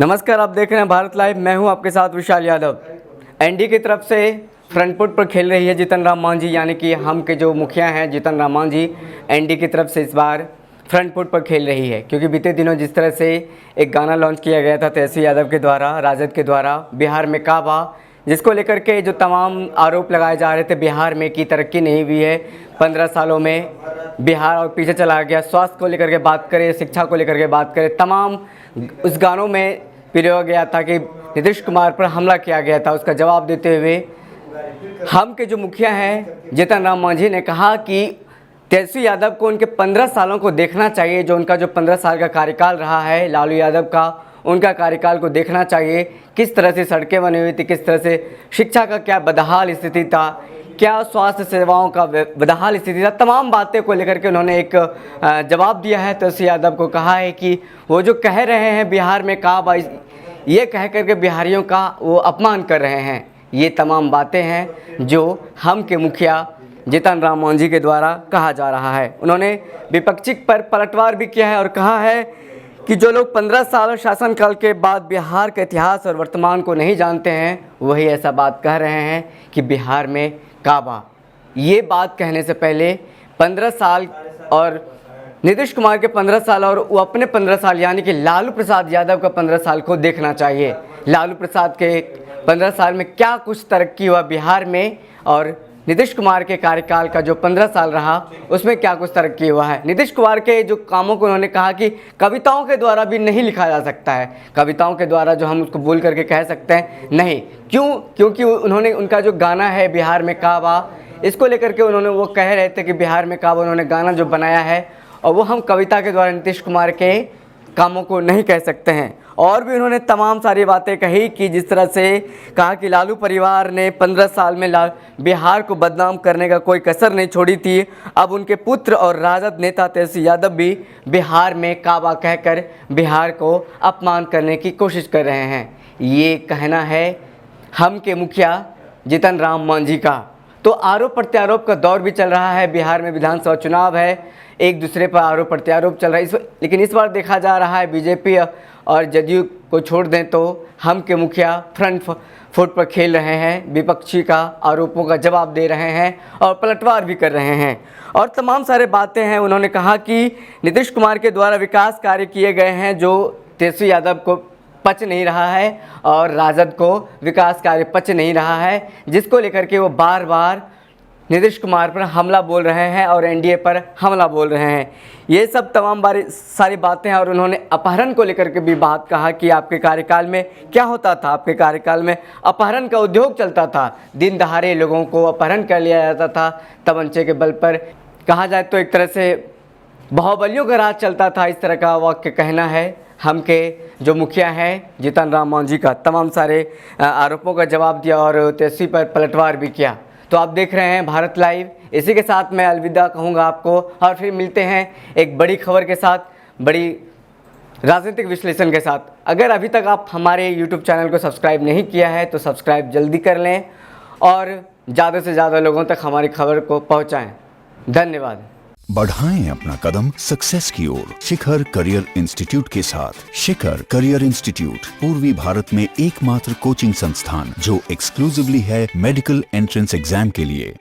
नमस्कार, आप देख रहे हैं भारत लाइव। मैं हूं आपके साथ विशाल यादव। एनडीए की तरफ से फ्रंट फुट पर खेल रही है जीतन राम मांझी, यानी कि हम के जो मुखिया हैं जीतन राम मांझी, एनडीए की तरफ से इस बार फ्रंट फुट पर खेल रही है। क्योंकि बीते दिनों जिस तरह से एक गाना लॉन्च किया गया था तेजस्वी यादव के द्वारा, राजद के द्वारा, बिहार में काबा, जिसको लेकर के जो तमाम आरोप लगाए जा रहे थे बिहार में की तरक्की नहीं हुई है, 15 सालों में बिहार और पीछे चला गया। स्वास्थ्य को लेकर के बात करें, शिक्षा को लेकर के बात करें, तमाम उस गानों में पिरोया गया था कि नीतीश कुमार पर हमला किया गया था। उसका जवाब देते हुए हम के जो मुखिया हैं जीतन राम मांझी ने कहा कि तेजस्वी यादव को उनके 15 सालों को देखना चाहिए। जो उनका जो 15 साल का कार्यकाल रहा है लालू यादव का, उनका कार्यकाल को देखना चाहिए। किस तरह से सड़कें बनी हुई थी, किस तरह से शिक्षा का क्या बदहाल स्थिति था, क्या स्वास्थ्य सेवाओं का बदहाल स्थिति था। तमाम बातें को लेकर के उन्होंने एक जवाब दिया है। तेजस्वी यादव को कहा है कि वो जो कह रहे हैं बिहार में काबा, ये कह करके बिहारियों का वो अपमान कर रहे हैं। ये तमाम बातें हैं जो हम के मुखिया जीतन राम मांझी के द्वारा कहा जा रहा है। उन्होंने विपक्षी पर पलटवार भी किया है और कहा है कि जो लोग 15 साल शासनकाल के बाद बिहार के इतिहास और वर्तमान को नहीं जानते हैं, वही ऐसा बात कह रहे हैं कि बिहार में काबा। ये बात कहने से पहले 15 साल और नीतीश कुमार के 15 साल और वो अपने 15 साल यानी कि लालू प्रसाद यादव का 15 साल को देखना चाहिए। लालू प्रसाद के 15 साल में क्या कुछ तरक्की हुआ बिहार में, और नीतीश कुमार के कार्यकाल का जो 15 साल रहा उसमें क्या कुछ तरक्की हुआ है। नीतीश कुमार के जो कामों को उन्होंने कहा कि कविताओं के द्वारा भी नहीं लिखा जा सकता है, कविताओं के द्वारा जो हम उसको बोल करके कह सकते हैं नहीं। क्योंकि उन्होंने उनका जो गाना है बिहार में काबा, इसको लेकर के उन्होंने वो कह रहे थे कि बिहार में काबा उन्होंने गाना जो बनाया है, और वो हम कविता के द्वारा नीतीश कुमार के कामों को नहीं कह सकते हैं। और भी उन्होंने तमाम सारी बातें कही कि जिस तरह से कहा कि लालू परिवार ने 15 साल में बिहार को बदनाम करने का कोई कसर नहीं छोड़ी थी। अब उनके पुत्र और राजद नेता तेजस्वी यादव भी बिहार में काबा कहकर बिहार को अपमान करने की कोशिश कर रहे हैं। ये कहना है हम के मुखिया जीतन राम मांझी का। तो आरोप प्रत्यारोप का दौर भी चल रहा है। बिहार में विधानसभा चुनाव है, एक दूसरे पर आरोप प्रत्यारोप चल रहा है। लेकिन इस बार देखा जा रहा है बीजेपी और जदयू को छोड़ दें तो हम के मुखिया फ्रंट फुट पर खेल रहे हैं, विपक्षी का आरोपों का जवाब दे रहे हैं और पलटवार भी कर रहे हैं। और तमाम सारे बातें हैं। उन्होंने कहा कि नीतीश कुमार के द्वारा विकास कार्य किए गए हैं जो तेजस्वी यादव को पच नहीं रहा है और राजद को विकास कार्य पच नहीं रहा है, जिसको लेकर के वो बार बार नीतीश कुमार पर हमला बोल रहे हैं और एनडीए पर हमला बोल रहे हैं। ये सब तमाम सारी बातें हैं। और उन्होंने अपहरण को लेकर के भी बात कहा कि आपके कार्यकाल में क्या होता था। आपके कार्यकाल में अपहरण का उद्योग चलता था, दिन दहाड़े लोगों को अपहरण कर लिया जाता था तमंचे के बल पर। कहा जाए तो एक तरह से बाहुबलियों का राज चलता था, इस तरह का वाक्य कहना है हम के जो मुखिया हैं जीतन राम मांझी का। तमाम सारे आरोपों का जवाब दिया और तेजस्वी पर पलटवार भी किया। तो आप देख रहे हैं भारत लाइव। इसी के साथ मैं अलविदा कहूँगा आपको, और फिर मिलते हैं एक बड़ी खबर के साथ, बड़ी राजनीतिक विश्लेषण के साथ। अगर अभी तक आप हमारे यूट्यूब चैनल को सब्सक्राइब नहीं किया है तो सब्सक्राइब जल्दी कर लें और ज़्यादा से ज़्यादा लोगों तक हमारी खबर को पहुँचाएँ। धन्यवाद। बढ़ाएं अपना कदम सक्सेस की ओर शिखर करियर इंस्टीट्यूट के साथ। शिखर करियर इंस्टीट्यूट पूर्वी भारत में एकमात्र कोचिंग संस्थान जो एक्सक्लूसिवली है मेडिकल एंट्रेंस एग्जाम के लिए।